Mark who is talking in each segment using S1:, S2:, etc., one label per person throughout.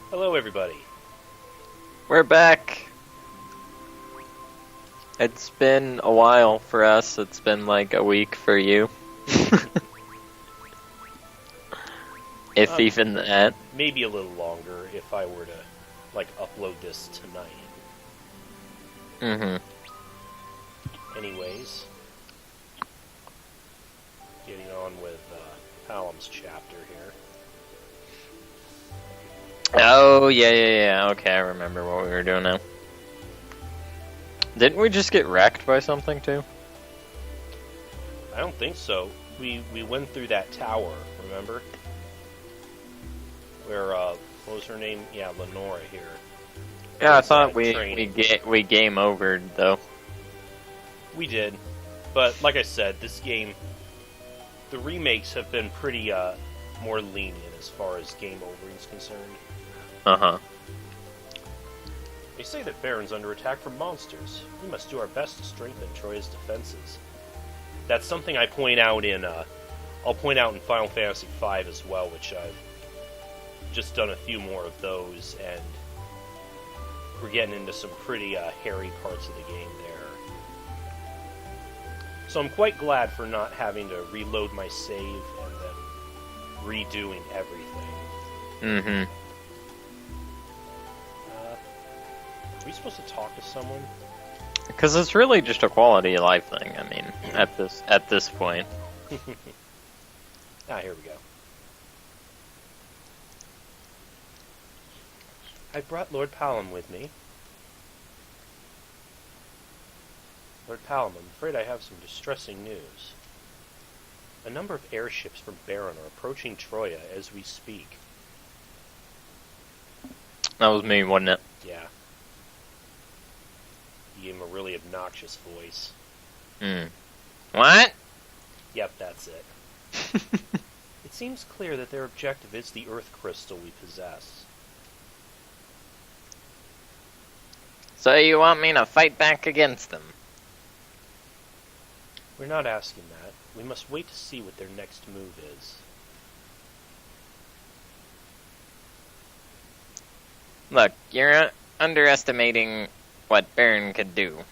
S1: Hello, everybody.
S2: We're back. It's been a while for us. It's been like a week for you. If even that.
S1: Maybe a little longer if I were to, upload this tonight. Anyways, getting on with Hallam's chapter here.
S2: Oh, yeah. Okay, I remember what we were doing now. Didn't we just get wrecked by something, too?
S1: I don't think so. We went through that tower, remember? Where, what was her name? Yeah, Lenora here.
S2: Yeah, I thought we game overed, though.
S1: We did. But, like I said, this game, the remakes have been pretty, more lenient as far as game overing is concerned. They say that Baron's under attack from monsters. We must do our best to strengthen Troya's defenses. That's something I point out in, I'll point out in Final Fantasy V as well, which I've just done a few more of those, and we're getting into some pretty, hairy parts of the game there. So I'm quite glad for not having to reload my save and then redoing everything. Are we supposed to talk to someone?
S2: Because it's really just a quality of life thing, I mean, at this point.
S1: Here we go. I brought Lord Palom with me. Lord Palom, I'm afraid I have some distressing news. A number of airships from Baron are approaching Troya as we speak.
S2: That was me, wasn't it?
S1: Yeah. You gave him a really obnoxious voice.
S2: What?
S1: Yep, that's it. It seems clear that their objective is the Earth Crystal we possess.
S2: So you want me to fight back against them?
S1: We're not asking that. We must wait to see what their next move is.
S2: Look, you're underestimating what Baron could do.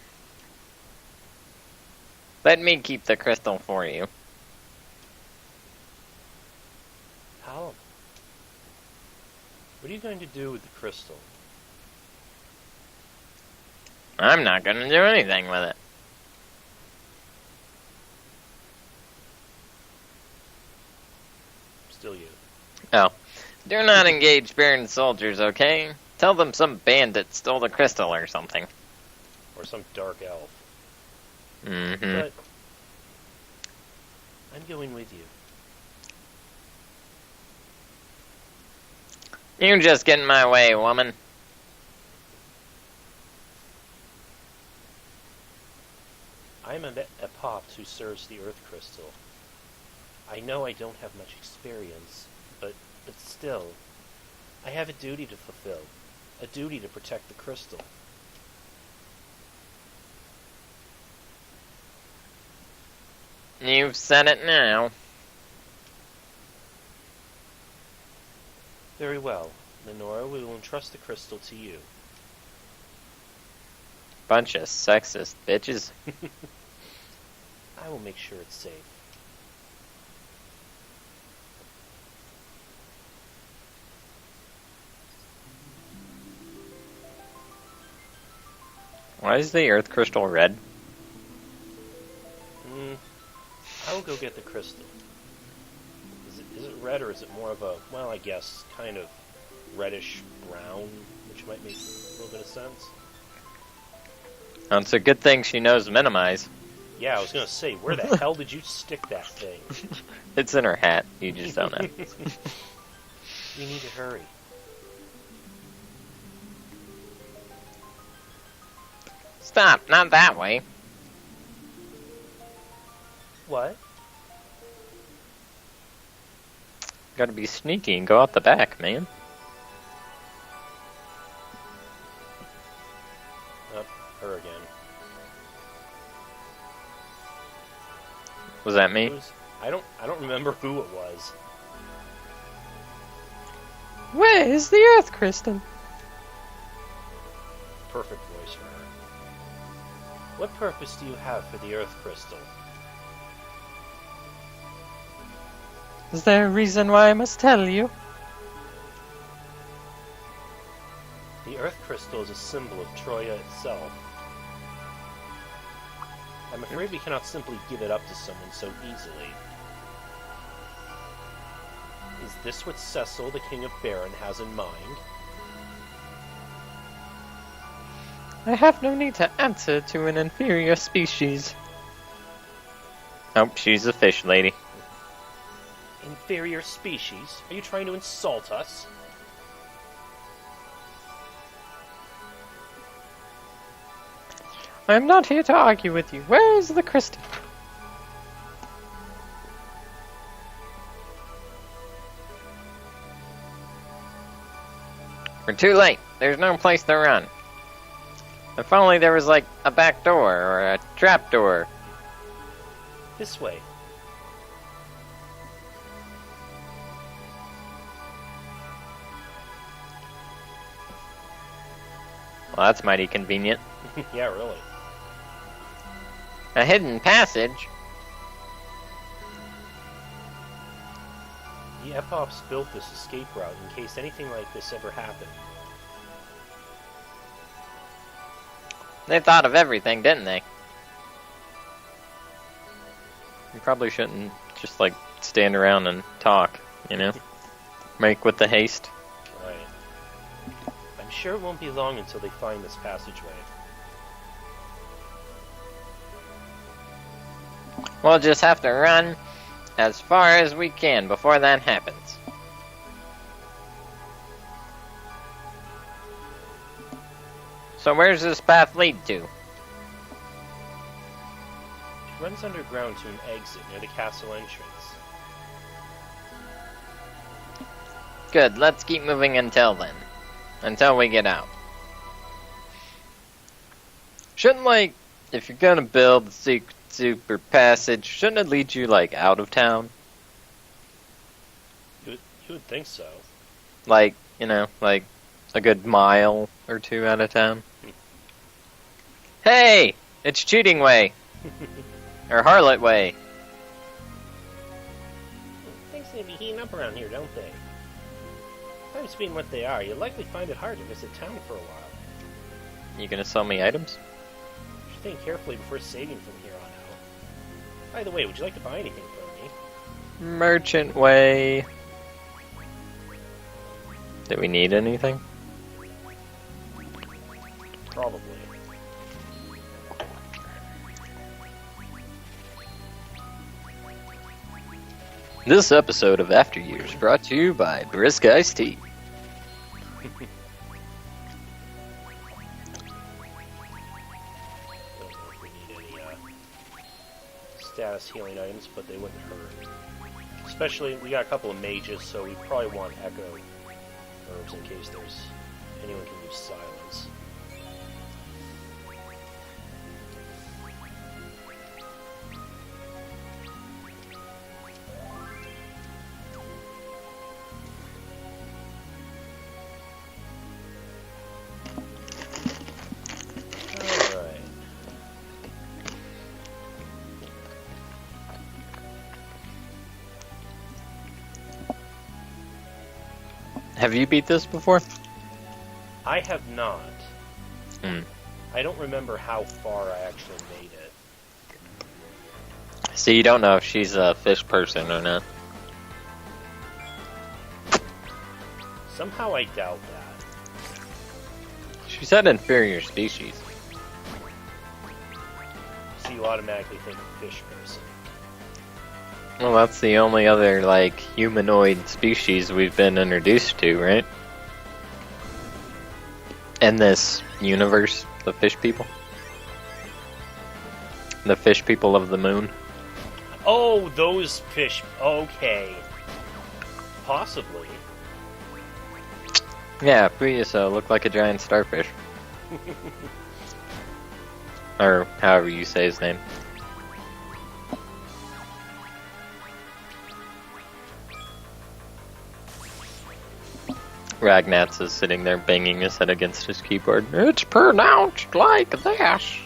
S2: Let me keep the crystal for you.
S1: How? What are you going to do with the crystal?
S2: I'm not going to do anything with it.
S1: Still you.
S2: Oh. Do not engage Baron's soldiers, okay? Tell them some bandit stole the crystal or something.
S1: Or some dark elf.
S2: But
S1: I'm going with you.
S2: You just get in my way, woman.
S1: I'm a Pops who serves the Earth Crystal. I know I don't have much experience, but still, I have a duty to fulfill. A duty to protect the crystal.
S2: You've said it now.
S1: Very well. Lenora, we will entrust the crystal to you.
S2: Bunch of sexist bitches.
S1: I will make sure it's safe.
S2: Why is the Earth Crystal red?
S1: I will go get the crystal. Is it red or is it more of a, well, I guess, kind of reddish brown, which might make a little bit of sense?
S2: Oh, it's a good thing she knows minimize.
S1: Yeah, I was gonna say, where the hell did you stick that thing?
S2: It's in her hat. You just don't know.
S1: We need to hurry.
S2: Stop, not that way.
S1: What?
S2: Gotta be sneaky and go out the back, man.
S1: Oh, her again.
S2: Was that me?
S1: I don't remember who it was.
S2: Where is the Earth Crystal?
S1: Perfect voice for her. What purpose do you have for the Earth Crystal?
S2: Is there a reason why I must tell you?
S1: The Earth Crystal is a symbol of Troya itself. I'm afraid we cannot simply give it up to someone so easily. Is this what Cecil, the King of Baron, has in mind?
S2: I have no need to answer to an inferior species. Oh, she's a fish lady.
S1: Inferior species? Are you trying to insult us?
S2: I am not here to argue with you. Where is the crystal? We're too late. There's no place to run. If only there was, like, a back door or a trap door.
S1: This way.
S2: Well, that's mighty convenient.
S1: Yeah, really.
S2: A hidden passage?
S1: The Epops built this escape route in case anything like this ever happened.
S2: They thought of everything, didn't they? You probably shouldn't just, like, stand around and talk, you know? Make with the haste.
S1: Right. I'm sure it won't be long until they find this passageway.
S2: We'll just have to run as far as we can before that happens. So where's this path lead to?
S1: It runs underground to an exit near the castle entrance.
S2: Good, let's keep moving until then. Until we get out. Shouldn't, like, if you're gonna build the secret super passage, shouldn't it lead you, like, out of town?
S1: You would think so.
S2: Like, you know, like a good mile or two out of town. Hey! It's Cheating Way! Or Harlot Way.
S1: Things seem to be heating up around here, don't they? Times being what they are, you'll likely find it hard to visit town for a while.
S2: You gonna sell me items?
S1: You should think carefully before saving from here on out. By the way, would you like to buy anything from me?
S2: Merchant Way. Do we need anything?
S1: Probably.
S2: This episode of After Years brought to you by Brisk Iced Tea.
S1: Don't know if we need any status healing items, but they wouldn't hurt. Especially, we got a couple of mages, so we probably want echo herbs in case there's anyone can use silence. Alright.
S2: Have you beat this before?
S1: I have not.
S2: Hmm.
S1: I don't remember how far I actually made it.
S2: So you don't know if she's a fish person or not.
S1: Somehow I doubt that.
S2: She said inferior species.
S1: So you automatically think fish person.
S2: Well, that's the only other, like, humanoid species we've been introduced to, right? In this universe, the fish people. The fish people of the moon.
S1: Oh, those fish. Okay. Possibly.
S2: Yeah, Puyaso looked like a giant starfish. Or however you say his name. Ragnats is sitting there banging his head against his keyboard. It's pronounced like this.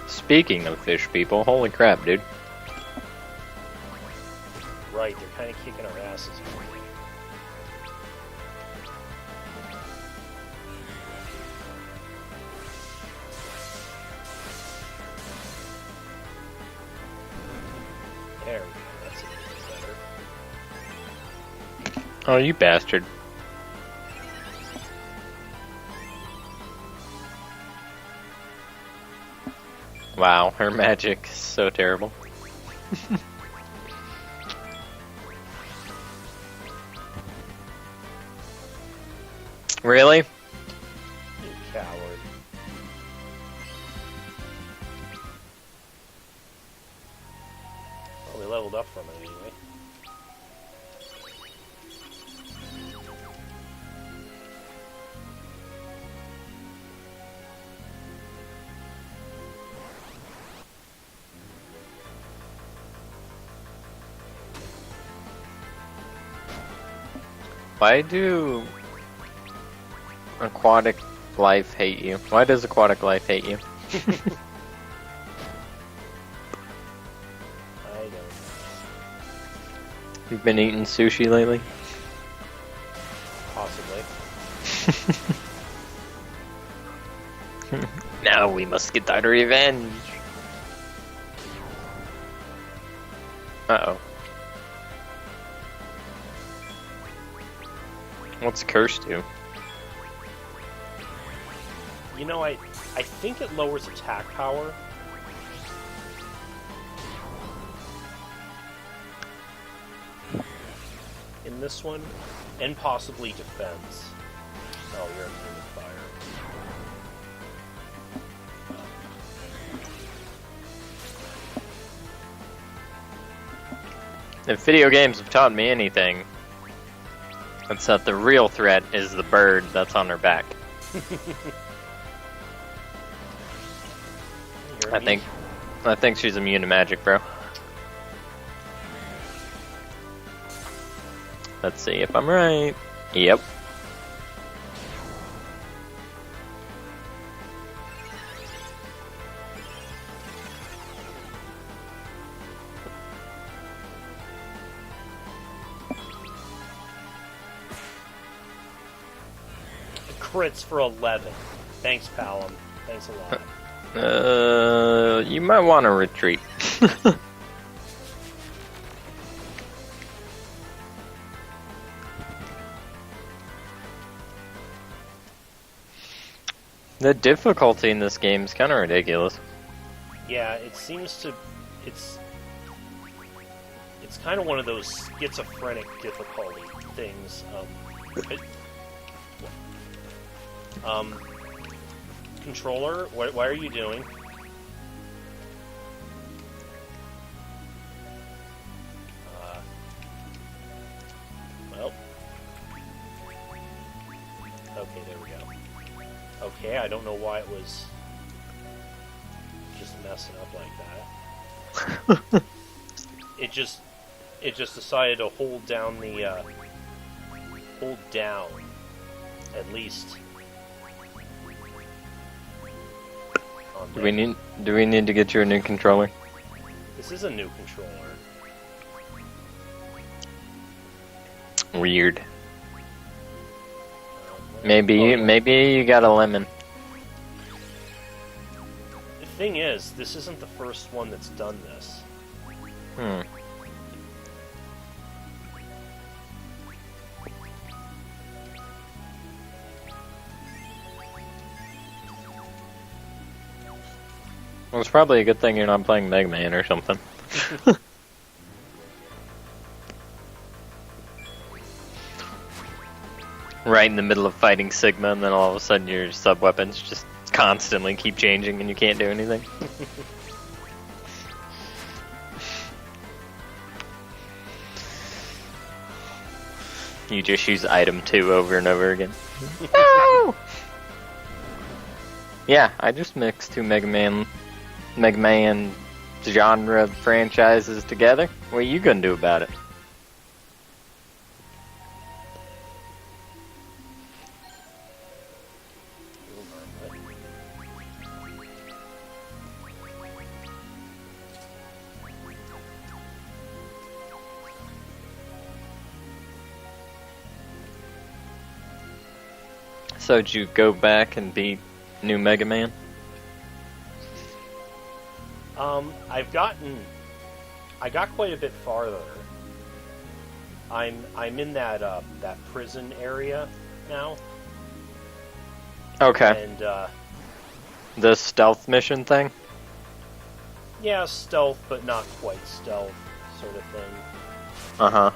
S2: Speaking of fish people, holy crap, dude.
S1: Right, they're kind of kicking our asses. There we go, that's a little bit better.
S2: Oh, you bastard. Wow, her magic is so terrible. Really?
S1: You coward. Well, we leveled up from it anyway.
S2: Why do aquatic life hate you? Why does aquatic life hate you?
S1: I don't know.
S2: You've been eating sushi lately?
S1: Possibly.
S2: Now we must get our revenge. Uh-oh. What's curse do?
S1: You know, I think it lowers attack power. In this one, and possibly defense. Oh, you're immune to fire.
S2: If video games have taught me anything, it's that the real threat is the bird that's on her back.
S1: You're
S2: I think she's immune to magic, bro. Let's see if I'm right. Yep.
S1: crits for 11. Thanks, Palom. Thanks a lot.
S2: You might want to retreat. The difficulty in this game is kind of ridiculous.
S1: Yeah, it seems to... It's kind of one of those schizophrenic difficulty things. Controller, why are you doing? Well. Okay, there we go. Okay, I don't know why it was just messing up like that. It just decided to hold down the hold down at least.
S2: Do we need to get you a new controller?
S1: This is a new controller.
S2: Weird. Maybe you got a lemon.
S1: The thing is, this isn't the first one that's done this.
S2: Hmm. Well, it's probably a good thing you're not playing Mega Man or something. Right in the middle of fighting Sigma, and then all of a sudden your sub-weapons just constantly keep changing and you can't do anything. You just use item 2 over and over again. No! Yeah, I just mixed two Mega Man genre franchises together. What are you gonna do about it? So did you go back and beat New Mega Man?
S1: I got quite a bit farther. I'm in that prison area now.
S2: Okay.
S1: And
S2: The stealth mission thing?
S1: yeah, stealth, but not quite stealth, sort of thing.
S2: Uh-huh.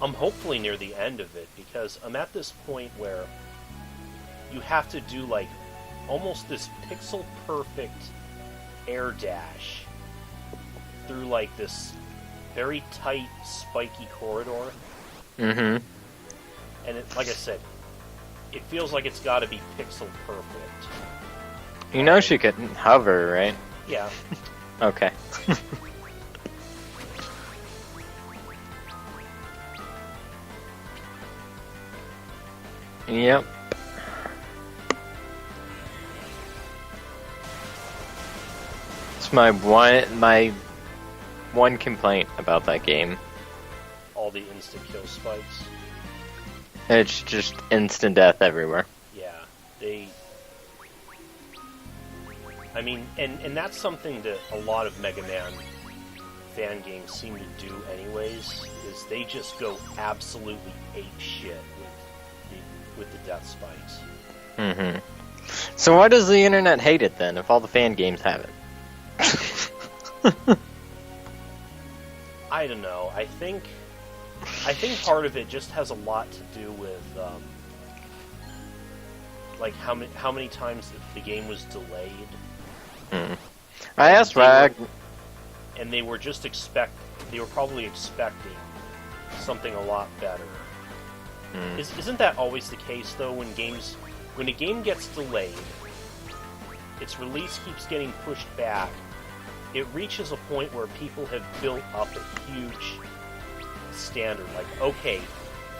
S1: I'm hopefully near the end of it, because I'm at this point where you have to do like almost this pixel perfect air dash through like this very tight spiky corridor.
S2: Mm-hmm.
S1: And it, like I said, it feels like it's got to be pixel perfect.
S2: You know she could hover, right?
S1: Yeah.
S2: Okay. Yep. It's my one complaint about that game.
S1: All the instant kill spikes.
S2: It's just instant death everywhere.
S1: Yeah, I mean, and that's something that a lot of Mega Man fan games seem to do anyways, is they just go absolutely ape shit with the death spikes.
S2: Mm-hmm. So why does the internet hate it then, if all the fan games have it?
S1: I don't know. I think part of it just has a lot to do with like how many times the game was delayed.
S2: I asked Rag,
S1: and they were probably expecting something a lot better. Isn't that always the case though? When a game gets delayed, its release keeps getting pushed back. It reaches a point where people have built up a huge standard. Like, okay,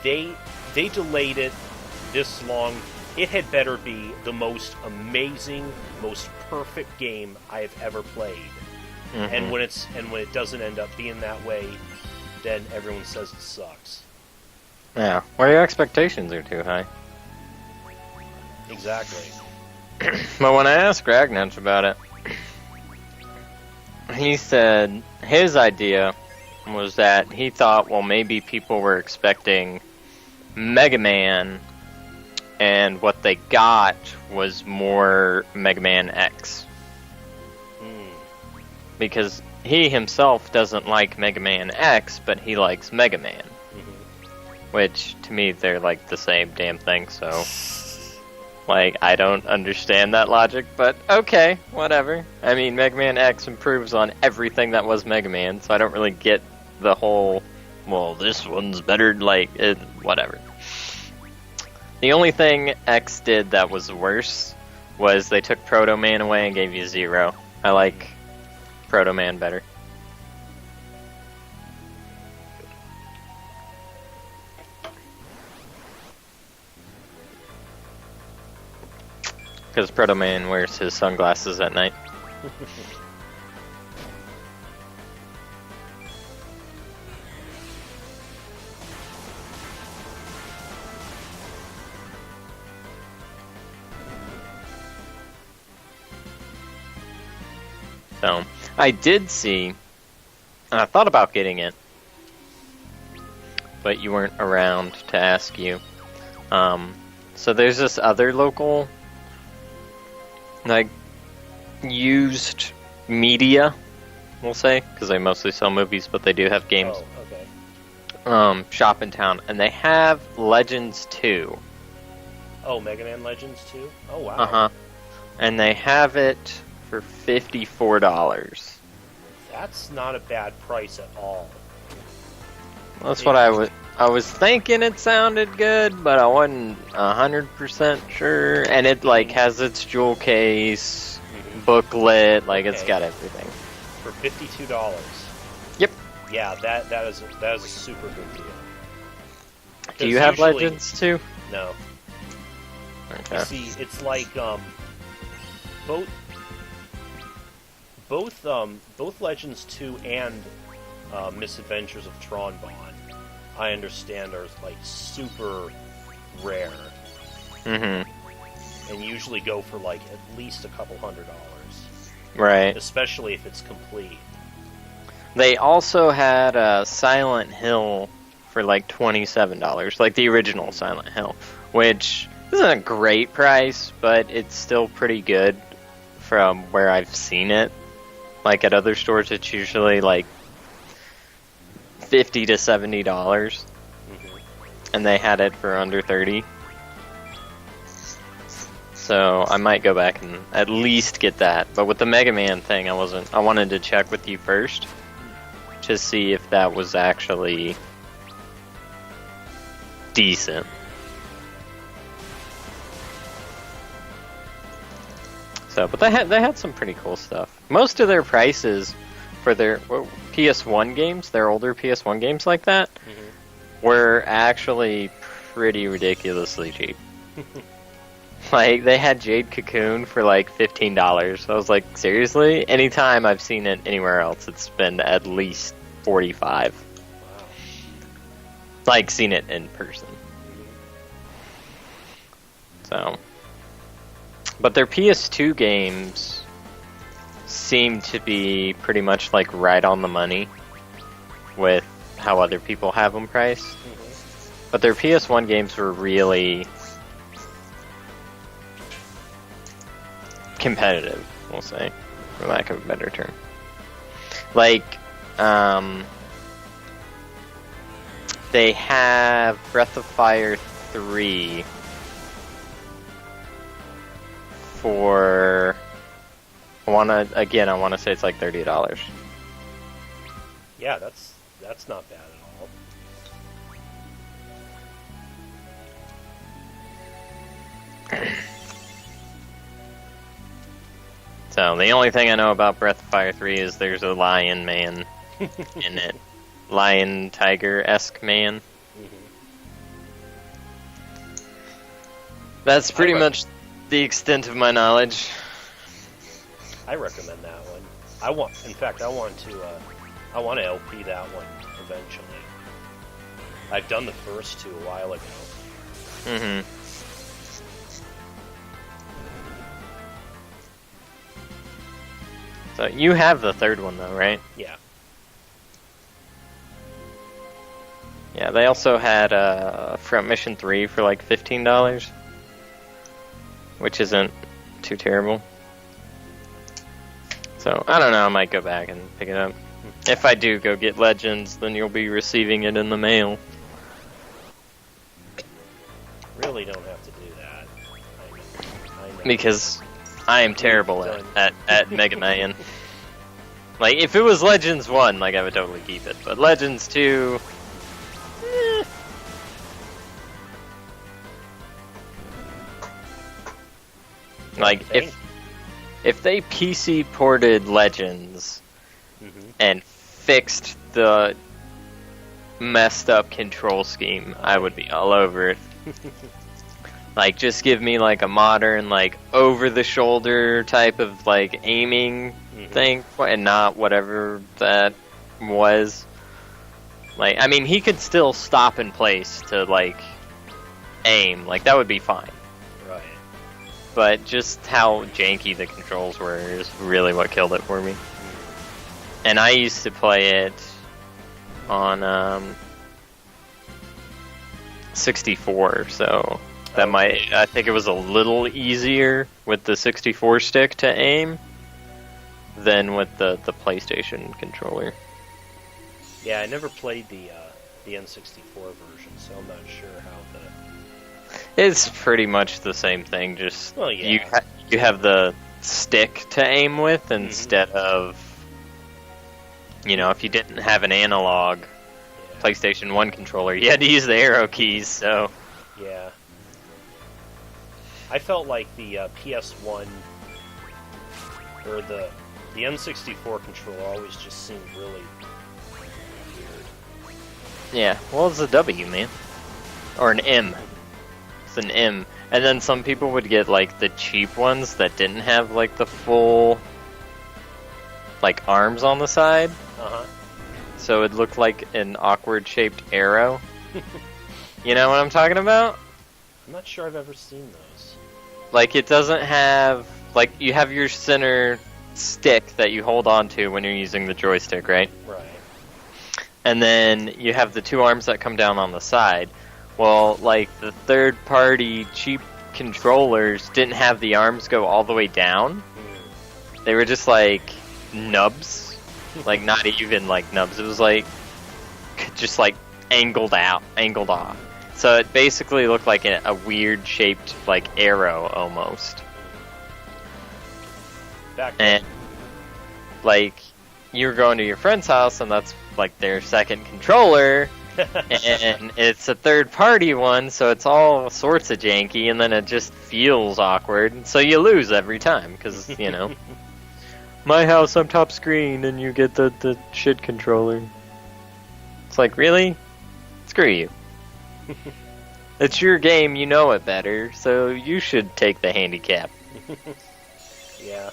S1: they delayed it this long. It had better be the most amazing, most perfect game I have ever played. And when it doesn't end up being that way, then everyone says it sucks.
S2: yeah, well, your expectations are too high.
S1: Exactly.
S2: But when I asked Ragnar's about it, he said his idea was that he thought, well, maybe people were expecting Mega Man, and what they got was more Mega Man X. Because he himself doesn't like Mega Man X, but he likes Mega Man. Which, to me, they're like the same damn thing, so... like, I don't understand that logic, but okay, whatever. I mean, Mega Man X improves on everything that was Mega Man, so I don't really get the whole, well, this one's better, like, whatever. The only thing X did that was worse was they took Proto Man away and gave you Zero. I like Proto Man better. Because Proto Man wears his sunglasses at night. So, I did see, and I thought about getting it, but you weren't around to ask you. So there's this other local, like, used media, we'll say, because they mostly sell movies, but they do have games.
S1: Oh, okay.
S2: Shop in town, and they have Legends 2.
S1: Oh, Mega Man Legends 2? Oh, wow.
S2: Uh-huh. And they have it for $54.
S1: That's not a bad price at all.
S2: That's what I was thinking it sounded good, but I wasn't 100% sure. And it like has its jewel case, booklet, like it's got everything.
S1: For $52.
S2: Yep.
S1: Yeah, that is a super good deal.
S2: Do you have Legends too?
S1: No.
S2: Okay.
S1: You see, it's like both Legends 2 and Misadventures of Tron Bond, I understand, are like super rare.
S2: Mm-hmm.
S1: And usually go for like at least a couple $100.
S2: Right.
S1: Especially if it's complete.
S2: They also had Silent Hill for like $27, like the original Silent Hill, which isn't a great price, but it's still pretty good from where I've seen it. Like at other stores, it's usually like $50 to $70, and they had it for under $30. So I might go back and at least get that. But with the Mega Man thing, I wanted to check with you first to see if that was actually decent. So, but they had some pretty cool stuff. Most of their prices for their PS1 games, their older PS1 games like that, were actually pretty ridiculously cheap. Like, they had Jade Cocoon for like $15. I was like, seriously? Anytime I've seen it anywhere else, it's been at least $45. Wow. Like, seen it in person. So. But their PS2 games seem to be pretty much like right on the money with how other people have them priced. But their PS1 games were really competitive, we'll say, for lack of a better term. Like, they have Breath of Fire 3 for, I want to say it's like $30.
S1: Yeah, that's not bad at all.
S2: So, the only thing I know about Breath of Fire 3 is there's a lion man in it. Lion, tiger-esque man. That's pretty much the extent of my knowledge.
S1: I recommend that one. I want to LP that one eventually. I've done the first two a while ago.
S2: So you have the third one though, right?
S1: Yeah.
S2: Yeah, they also had Front Mission 3 for like $15, which isn't too terrible. So, I don't know, I might go back and pick it up. If I do go get Legends, then you'll be receiving it in the mail.
S1: Really don't have to do that. I know.
S2: Because I am terrible at Mega Man. Like, if it was Legends 1, like, I would totally keep it. But Legends 2... Like, if they PC ported Legends and fixed the messed up control scheme, I would be all over it. Like, just give me, like, a modern, like, over-the-shoulder type of, like, aiming thing, and not whatever that was. Like, I mean, he could still stop in place to, like, aim. Like, that would be fine.
S1: Right.
S2: But just how janky the controls were is really what killed it for me. And I used to play it on 64, so that I think it was a little easier with the 64 stick to aim than with the PlayStation controller.
S1: Yeah, I never played the N64 version, so I'm not sure how
S2: It's pretty much the same thing, just you have the stick to aim with instead of, you know, if you didn't have an analog PlayStation 1 controller, you had to use the arrow keys, so...
S1: Yeah. I felt like the PS1 or the N64 controller always just seemed really weird.
S2: Yeah, well, it's a W, man. Or an M. It's an M. And then some people would get, like, the cheap ones that didn't have, like, the full, like, arms on the side.
S1: Uh-huh.
S2: So it looked like an awkward-shaped arrow. You know what I'm talking about?
S1: I'm not sure I've ever seen those.
S2: Like, it doesn't have... Like, you have your center stick that you hold on to when you're using the joystick, right?
S1: Right.
S2: And then you have the two arms that come down on the side. Well, like, the third-party cheap controllers didn't have the arms go all the way down. They were just, like, nubs. Like, not even, like, nubs. It was, like, just, like, angled off. So it basically looked like a weird-shaped, like, arrow, almost.
S1: Back then.
S2: And, like, you were going to your friend's house, and that's, like, their second controller, and it's a third-party one, so it's all sorts of janky, and then it just feels awkward, so you lose every time, because, you know, my house, I'm top screen, and you get the shit controller. It's like, really? Screw you. It's your game, you know it better, so you should take the handicap.
S1: Yeah.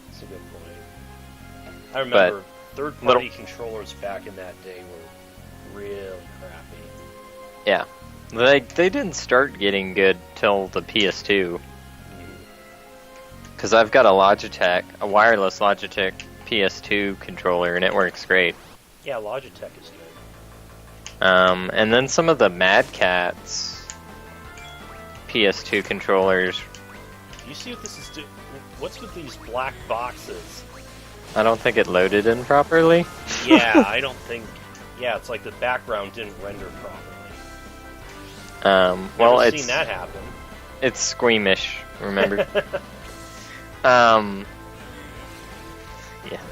S1: That's a good point. I remember third-party controllers back in that day were really crappy.
S2: Yeah. They didn't start getting good till the PS2. Because I've got a wireless Logitech PS2 controller, and it works great.
S1: Yeah, Logitech is good.
S2: And then some of the Mad Catz PS2 controllers.
S1: You see what this is doing? What's with these black boxes?
S2: I don't think it loaded in properly.
S1: Yeah, I don't think... Yeah, it's like the background didn't render properly.
S2: Well,
S1: Never seen that happen.
S2: It's squeamish, remember? Yeah,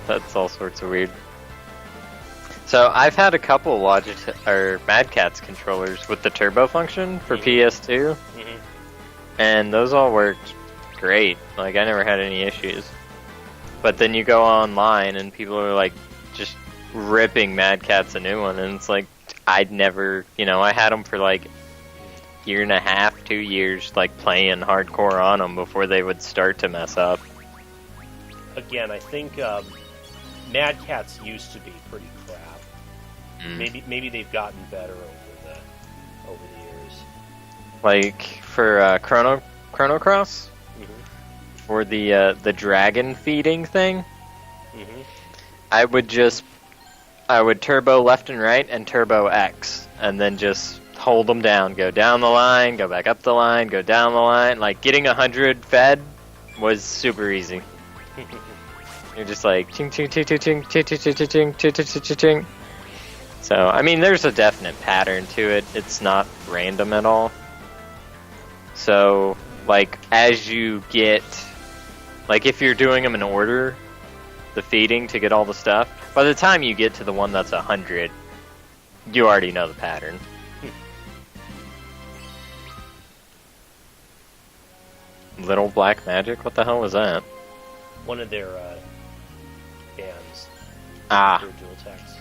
S2: that's all sorts of weird. So I've had a couple Logitech or Mad Catz controllers with the turbo function for PS2, and those all worked great. Like, I never had any issues. But then you go online and people are like just ripping Mad Catz a new one, and it's like I'd never, I had them for like year and a half, 2 years, like playing hardcore on them before they would start to mess up.
S1: Again, I think Mad Catz used to be pretty crap. Maybe they've gotten better over the years.
S2: Like for Chrono Cross, for the dragon feeding thing, I would turbo left and right and turbo X, and then just hold them down, go down the line, go back up the line, go down the line. Like, getting 100 fed was super easy. You're just like ching ching ching ching ching ching ching ching ching ching ching ching ching. So, I mean, there's a definite pattern to it. It's not random at all. So, like, as you get, like, if you're doing them in order, the feeding to get all the stuff, by the time you get to the one that's 100, you already know the pattern. Little Black Magic? What the hell was that?
S1: One of their bands.
S2: Ah.
S1: Their dual attacks.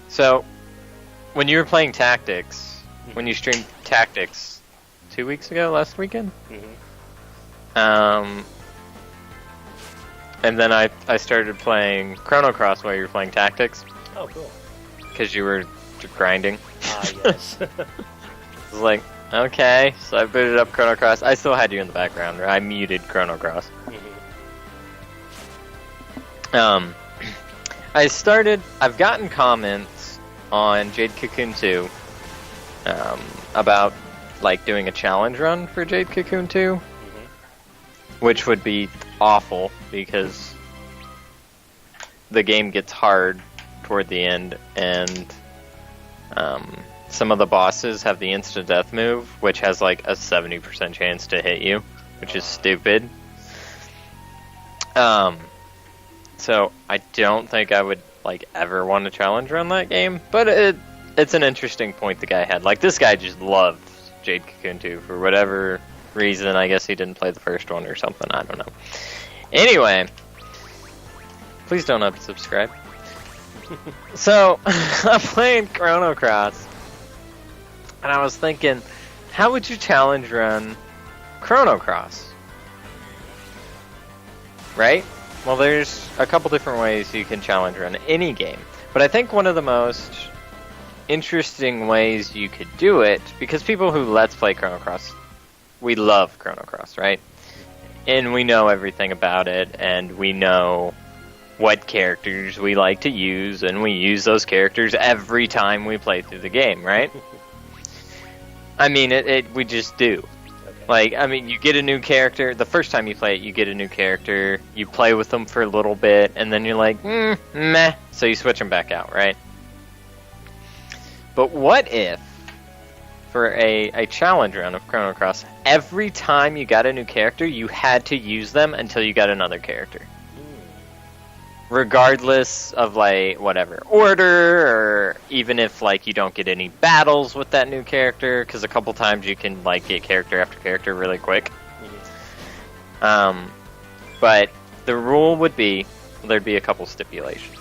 S2: So, when you were playing Tactics, when you streamed Tactics 2 weeks ago, last weekend? And then I started playing Chrono Cross while you were playing Tactics.
S1: Oh, cool.
S2: Because you were grinding.
S1: Ah, yes.
S2: I was like, okay, so I booted up Chrono Cross. I still had you in the background, or I muted Chrono Cross. I've gotten comments on Jade Cocoon 2 about, like, doing a challenge run for Jade Cocoon 2, which would be awful, because the game gets hard toward the end, and some of the bosses have the instant death move, which has like a 70% chance to hit you, which is stupid. So I don't think I would like ever want to challenge run that game, but it's an interesting point the guy had. Like, this guy just loved Jade Cocoon 2 for whatever reason. I guess he didn't play the first one or something. I don't know. Anyway, please don't unsubscribe. So, I'm playing Chrono Cross, and I was thinking, how would you challenge run Chrono Cross? Right? Well, there's a couple different ways you can challenge run any game, but I think one of the most interesting ways you could do it, because people who Let's Play Chrono Cross, we love Chrono Cross, right? And we know everything about it, and we know what characters we like to use, and we use those characters every time we play through the game, right? I mean, we just do. Like, I mean, you get a new character, the first time you play it, you get a new character, you play with them for a little bit, and then you're like, meh, so you switch them back out, right? But what if, for a challenge run of Chrono Cross, every time you got a new character, you had to use them until you got another character? Regardless of, like, whatever order, or even if, like, you don't get any battles with that new character, because a couple times you can, like, get character after character really quick. But the rule would be, there'd be a couple stipulations.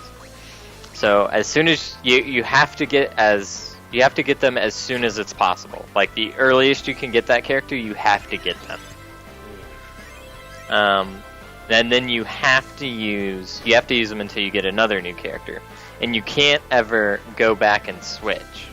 S2: So as soon as you have to get them as soon as it's possible. Like, the earliest you can get that character, you have to get them. And then you have to use them until you get another new character. And you can't ever go back and switch.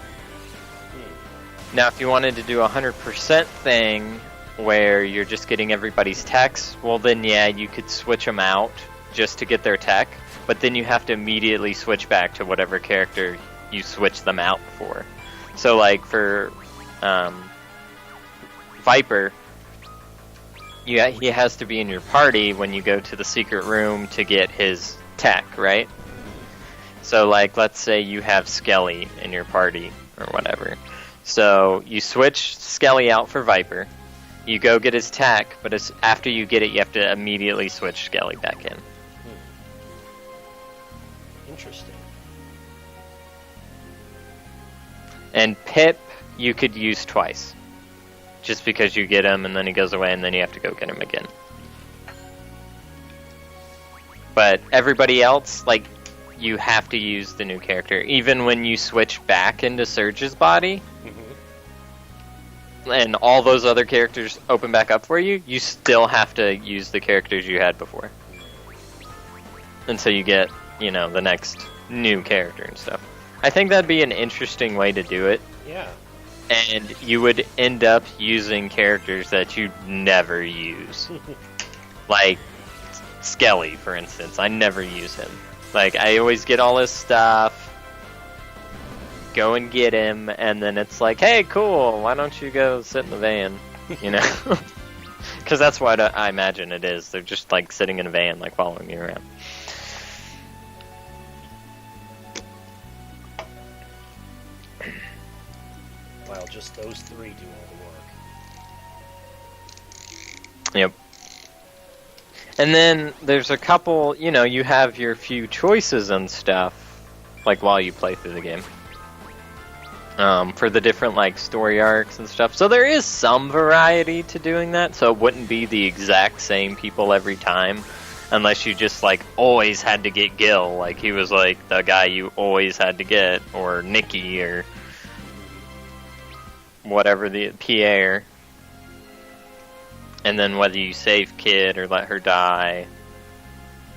S2: Now, if you wanted to do a 100% thing where you're just getting everybody's techs, well then yeah, you could switch them out just to get their tech, but then you have to immediately switch back to whatever character you switch them out for. So like for Viper, he has to be in your party when you go to the secret room to get his tech, right? So, like, let's say you have Skelly in your party, or whatever. So, you switch Skelly out for Viper, you go get his tech, but after you get it, you have to immediately switch Skelly back in.
S1: Interesting.
S2: And Pip, you could use twice. Just because you get him, and then he goes away, and then you have to go get him again. But everybody else, like, you have to use the new character. Even when you switch back into Surge's body, and all those other characters open back up for you, you still have to use the characters you had before. Until you get, the next new character and stuff. I think that'd be an interesting way to do it.
S1: Yeah.
S2: And you would end up using characters that you'd never use. Like, Skelly, for instance. I never use him. Like, I always get all his stuff, go and get him, and then it's like, hey, cool, why don't you go sit in the van? Because that's what I imagine it is. They're just, like, sitting in a van, like, following you around.
S1: Wow, just those three do all the work.
S2: Yep. And then there's a couple, you have your few choices and stuff, like, while you play through the game. For the different, like, story arcs and stuff. So there is some variety to doing that, so it wouldn't be the exact same people every time. Unless you just, like, always had to get Gil, like, he was, like, the guy you always had to get, or Nikki, or whatever, the Pierre. And then whether you save Kid or let her die.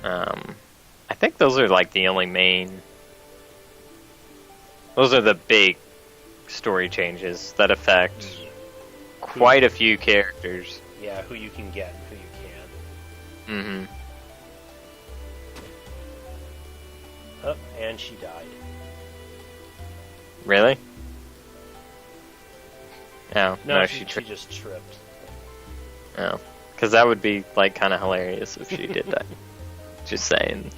S2: I think those are, like, the only main... Those are the big story changes that affect quite a few characters.
S1: Yeah, who you can get and who you can't.
S2: Mm-hmm.
S1: Oh, and she died.
S2: Really? Oh,
S1: No, she just tripped.
S2: Oh, because that would be, like, kind of hilarious if she did that. Just saying.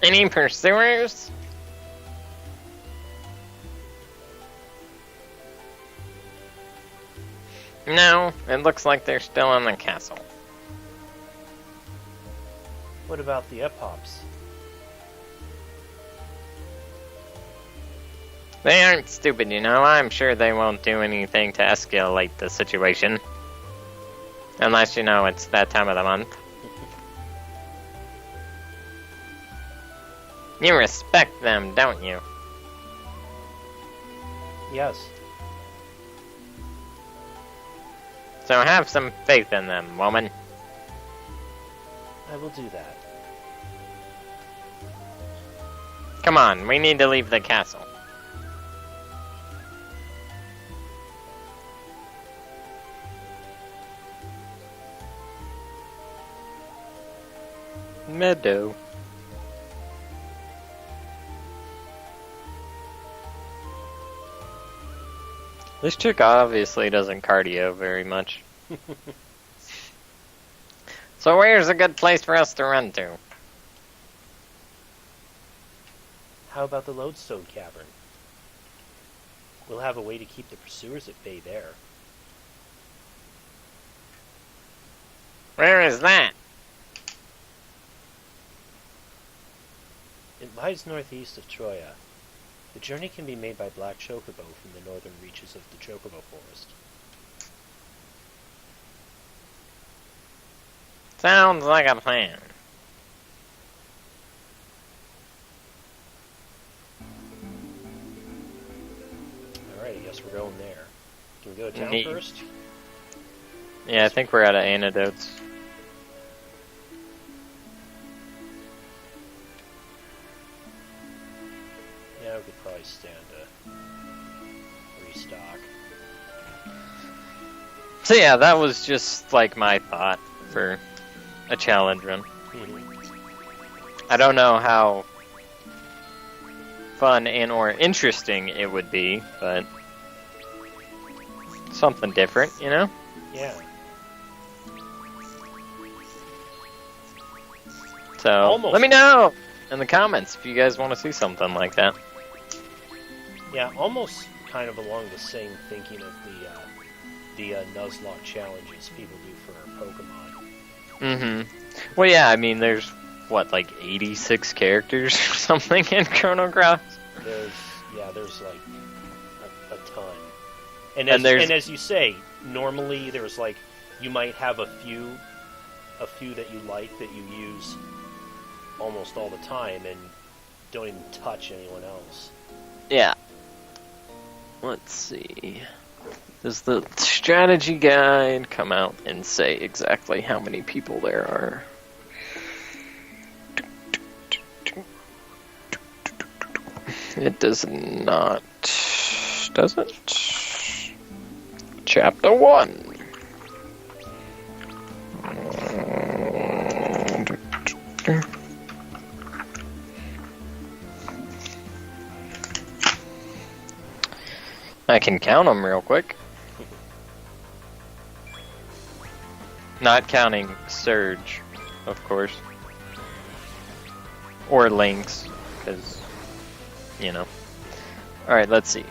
S2: Any pursuers? No, it looks like they're still in the castle.
S1: What about the Epops?
S2: They aren't stupid, you know. I'm sure they won't do anything to escalate the situation. Unless, you know, it's that time of the month. You respect them, don't you?
S1: Yes.
S2: So have some faith in them, woman.
S1: I will do that.
S2: Come on, we need to leave the castle. Meadow. This chick obviously doesn't cardio very much. So where's a good place for us to run to?
S1: How about the Lodestone Cavern? We'll have a way to keep the pursuers at bay there.
S2: Where is that?
S1: It lies northeast of Troya. The journey can be made by Black Chocobo from the northern reaches of the Chocobo Forest.
S2: Sounds like a plan.
S1: Alright, I guess we're going there. Can we go to town
S2: Neat.
S1: first?
S2: Yeah, I think we're out of antidotes.
S1: Yeah, we could probably stand a restock.
S2: So yeah, that was just like my thought for a challenge run. I don't know how fun and or interesting it would be, but something different, you know?
S1: Yeah.
S2: So
S1: Almost.
S2: let me know in the comments if you guys want to see something like that.
S1: Yeah, almost kind of along the same thinking of the Nuzlocke challenges people do for Pokemon.
S2: Mm-hmm. Well, yeah, I mean, there's, what, like 86 characters or something in Chrono Cross?
S1: There's like a ton. And as you say, normally there's like, you might have a few that you like that you use almost all the time and don't even touch anyone else.
S2: Yeah. Let's see. Does the strategy guide come out and say exactly how many people there are? It does not. Does it? Chapter 1. I can count them real quick. Not counting Surge, of course. Or Lynx, because, you know. Alright, let's see.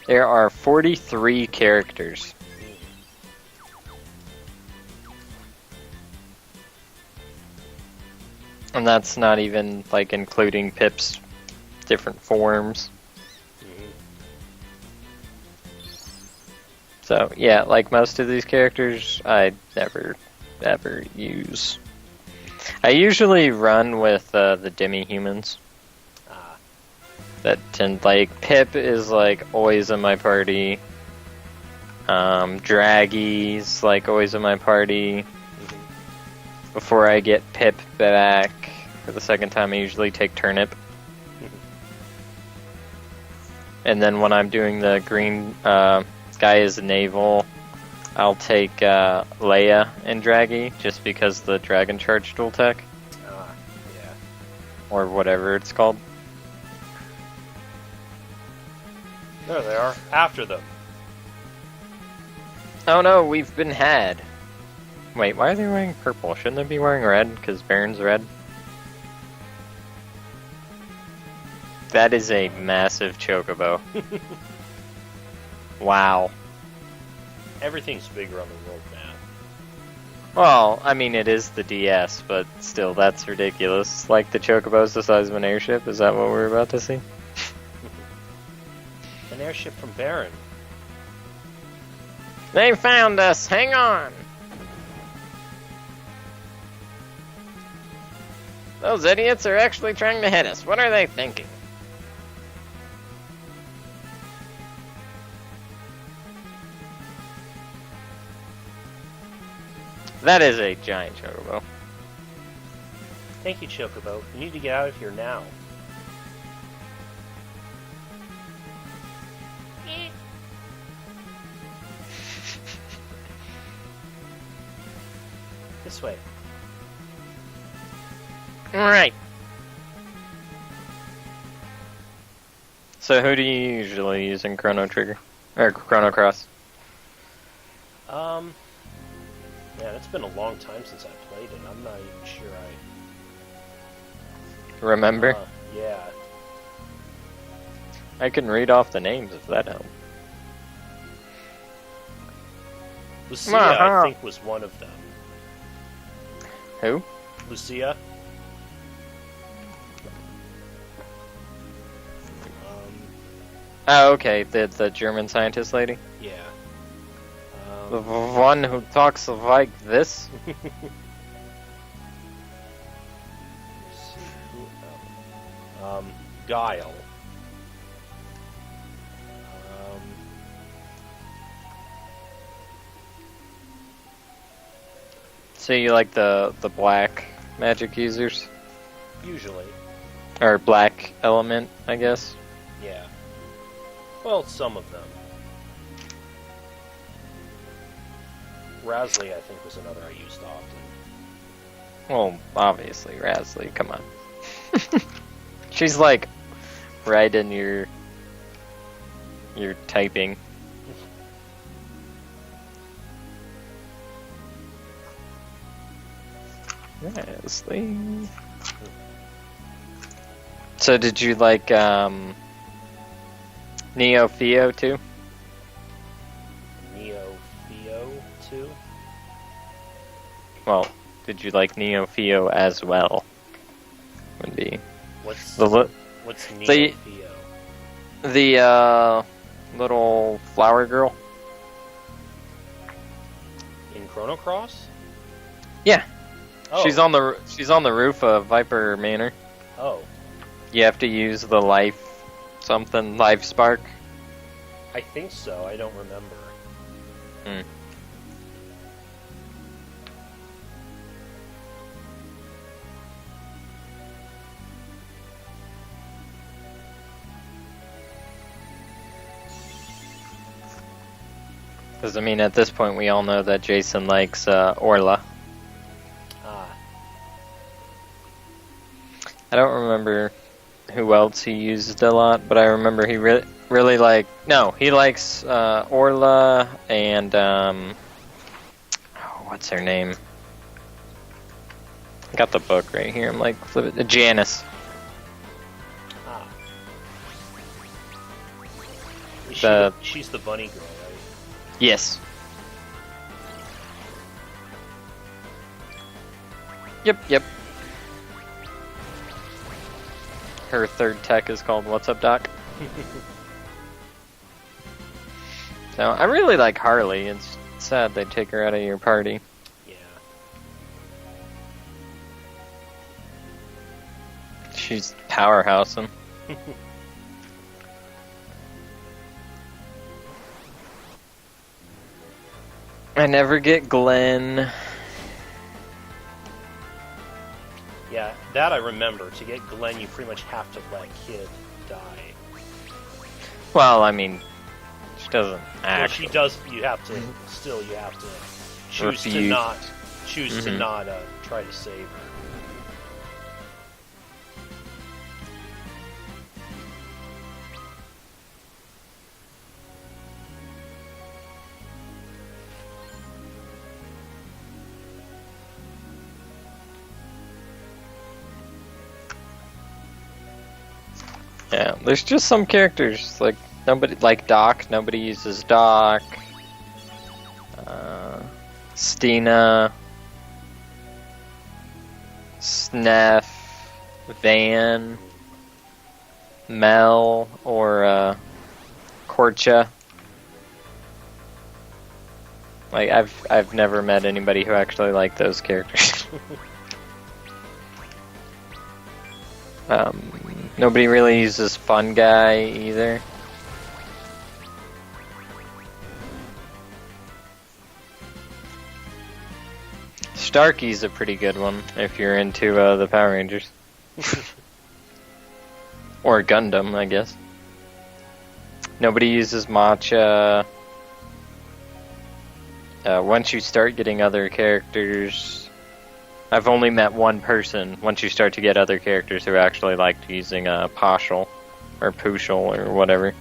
S2: There are 43 characters. And that's not even, like, including Pip's different forms. So, yeah, like most of these characters, I never, ever use. I usually run with the demi-humans. That tend, like, Pip is, like, always in my party. Draggy's, like, always in my party. Before I get Pip back for the second time, I usually take Turnip. And then when I'm doing the green guy is naval, I'll take Leia and Draggy, just because the Dragon Charge dual tech.
S1: Yeah.
S2: Or whatever it's called.
S1: There they are. After them.
S2: Oh no, we've been had. Wait, why are they wearing purple? Shouldn't they be wearing red? Because Baron's red? That is a massive chocobo. Wow.
S1: Everything's bigger on the world map.
S2: Well, I mean, it is the DS, but still, that's ridiculous. Like, the chocobo's the size of an airship? Is that what we're about to see?
S1: An airship from Baron.
S2: They found us! Hang on! Those idiots are actually trying to hit us. What are they thinking? That is a giant chocobo.
S1: Thank you, Chocobo. You need to get out of here now. This way.
S2: Right. So who do you usually use in Chrono Trigger? Or Chrono Cross?
S1: Man, it's been a long time since I played it. I'm not even sure
S2: Remember?
S1: Yeah.
S2: I can read off the names if that helps.
S1: Lucia, I think, was one of them.
S2: Who?
S1: Lucia.
S2: Oh, okay, the German scientist lady?
S1: Yeah.
S2: The one who talks like this?
S1: Let's see who else. Guile.
S2: So you like the black magic users?
S1: Usually.
S2: Or black element, I guess?
S1: Yeah. Well, some of them. Rasley, I think, was another I used often.
S2: Well, obviously, Rasley, come on. She's like right in your typing. Rasley. So did you like Neo Theo too?
S1: Neo Theo, too?
S2: Well, did you like Neo Theo as well? Would be
S1: What's
S2: Neo
S1: Theo?
S2: the little flower girl?
S1: In Chrono Cross?
S2: Yeah.
S1: Oh.
S2: She's on the roof of Viper Manor.
S1: Oh.
S2: You have to use the life spark.
S1: I think so. I don't remember.
S2: Because, I mean, at this point we all know that Jason likes Orla. I don't remember who else he used a lot, but I remember he really liked... No, he likes Orla and... what's her name? I got the book right here. I'm like, flip it. Janice.
S1: She's the bunny girl, right?
S2: Yes. Yep. Her third tech is called What's Up, Doc? So, I really like Harley. It's sad they take her out of your party.
S1: Yeah.
S2: She's powerhousing. I never get Glenn.
S1: Yeah, that I remember. To get Glenn, you pretty much have to let Kid die.
S2: Well, I mean, she doesn't
S1: Well,
S2: actually.
S1: she does. You have to choose
S2: Refuse.
S1: to not try to save her.
S2: Yeah, there's just some characters like nobody like Doc. Nobody uses Doc. Stina, Snef, Van, Mel, or Korcha. Like I've never met anybody who actually liked those characters. Nobody really uses Fun Guy either. Starkey's a pretty good one if you're into the Power Rangers. Or Gundam, I guess. Nobody uses Matcha. Once you start getting other characters... I've only met one person, once you start to get other characters who actually liked using Pashal, or Pushal, or whatever.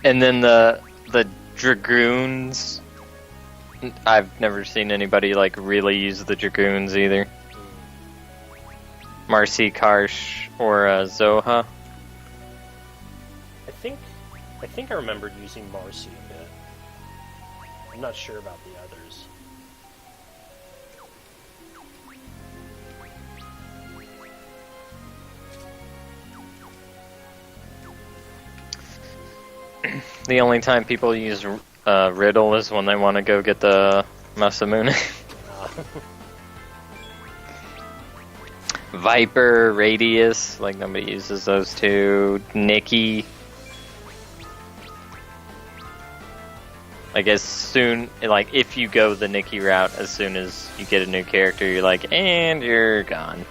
S2: And then the Dragoons, I've never seen anybody like really use the Dragoons either. Marcy Karsh or Zoha.
S1: I think I remembered using Marcy a bit. I'm not sure about the others.
S2: The only time people use Riddle is when they want to go get the Masamune. Viper, Radius, like nobody uses those two. Nikki. Like as soon, like if you go the Nikki route, as soon as you get a new character, you're like, and you're gone.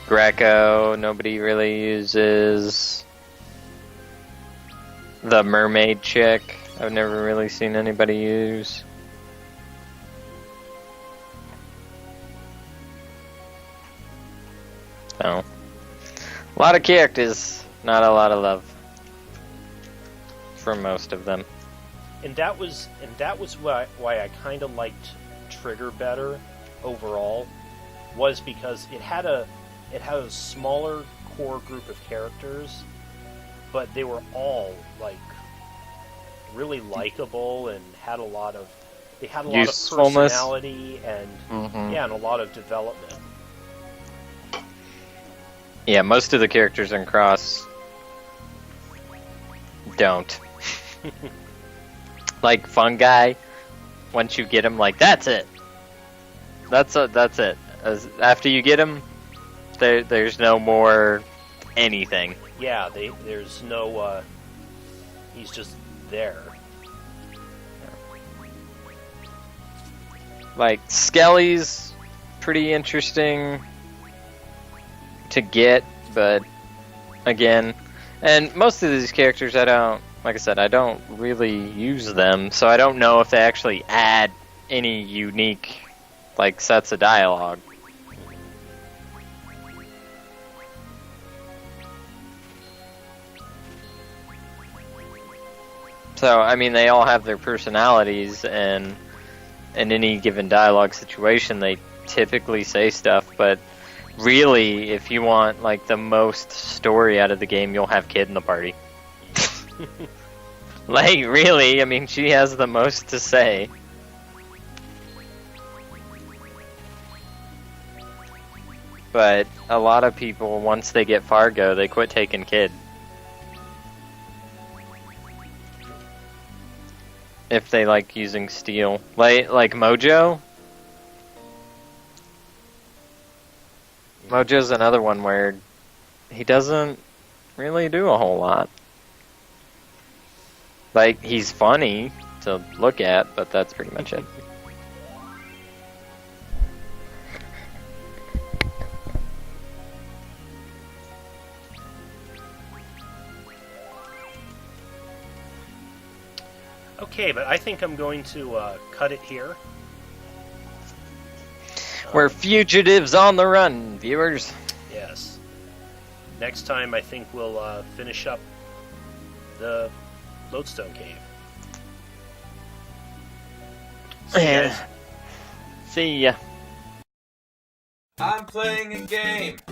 S2: Greco, nobody really uses. The mermaid chick, I've never really seen anybody use. So, a lot of characters, not a lot of love from most of them.
S1: And that was why I kind of liked Trigger better overall, was because it had a smaller core group of characters, but they were all like really likable and had a lot of personality and and a lot of development.
S2: Yeah, most of the characters in Cross don't. Like Fun Guy, once you get him, like that's it. That's it. After you get him, there's no more anything.
S1: Yeah, there's no. He's just there.
S2: Like Skelly's pretty interesting to get, but again, and most of these characters I don't really use them, so I don't know if they actually add any unique like sets of dialogue. So I mean, they all have their personalities, and in any given dialogue situation they typically say stuff, but really, if you want like the most story out of the game, you'll have Kid in the party. Like, really, I mean, she has the most to say. But a lot of people, once they get Fargo, they quit taking Kid. If they like using Steel. Like Mojo. Mojo's another one where he doesn't really do a whole lot. Like, he's funny to look at, but that's pretty much it.
S1: Okay, but I think I'm going to cut it here.
S2: We're fugitives on the run, viewers.
S1: Yes. Next time, I think we'll finish up the Lodestone Cave. See you guys.
S2: See ya.
S3: I'm playing a game.